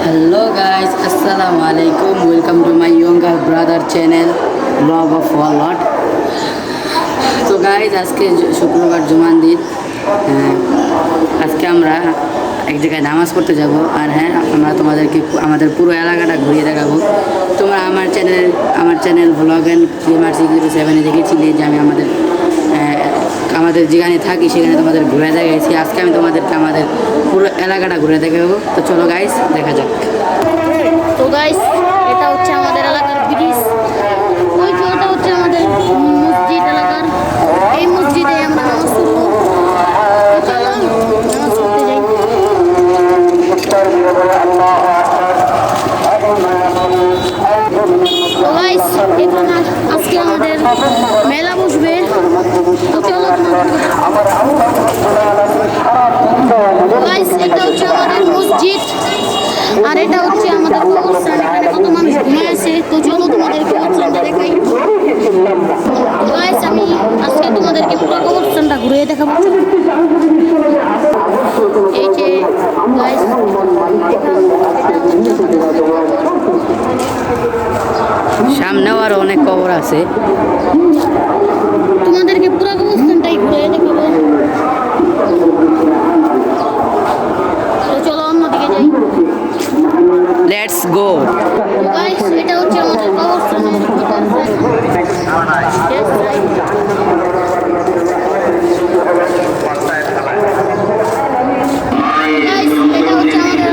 Hello guys, Assalamu alaikum. Welcome to my younger brother channel, Love of Allah. তো guys আজকে শুক্রবার জুমার দিন। আজকে আমরা এক জায়গায় নামাজ পড়তে যাব। আর হ্যাঁ, আমরা তোমাদেরকে আমাদের পুরো এলাকাটা ঘুরিয়ে দেখাবো। তোমরা আমার চ্যানেল ভ্লগ অ্যান্ড গেমার 607-এ দেখেছিলে যে আমি আমাদের যেখানে থাকি সেখানে তোমাদের ঘুরে দেখাইছি। আজকে আমি তোমাদেরকে আমাদের পুরো এলাকাটা ঘুরে দেখাবো। তো চলো গাইজ, দেখা যাক। তো গাইস, এটা হচ্ছে আমাদের এলাকার ব্রিজ। ওই যে ওটা হচ্ছে আমাদের মসজিদ এলাকার। এই মসজিদে আমরা নামাজ পড়ব। তো চলো নামাজ পড়তে যাই। তো গাইস, এখানে আজকে আমাদের মেলা বসবে। তো চলো গাইস, এটা হচ্ছে আমাদের মসজিদ আর এটা হচ্ছে আমাদের কবরস্থান। এখানে কত মানুষ ঘুমায় আছে। তো চলো তোমাদেরকে কবরস্থানটা দেখাই। গাইস, আমি আজকে তোমাদেরকে পুরো কবরস্থানটা ঘুরিয়ে দেখাবো। এই যে গাইস, সামনেও আরো অনেক কবর আছে। তোমাদেরকে পুরো কবরস্থানটাই ঘুরিয়ে দেখাবো। তো চলো অন্যদিকে যাই। Let's go. তো গাইস, এটা হচ্ছে আমাদের কবরস্থানের ভিতর। Yes, right. Guys, এটা হচ্ছে আমাদের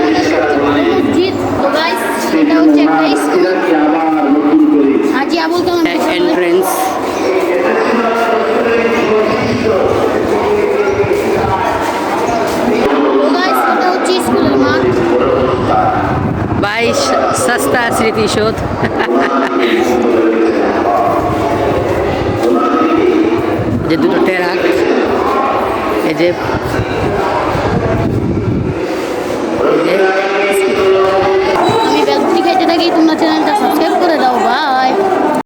মসজিদ। তো গাইস, এটা হচ্ছে একটা স্কুল। হাজী আবুল কালাম এন্ট্রেন্স। তো গাইস, এটা হচ্ছে স্কুলের মাঠ। ভাই সস্তা স্মৃতিশোধ। যে দুটো ট্রাক, এই যে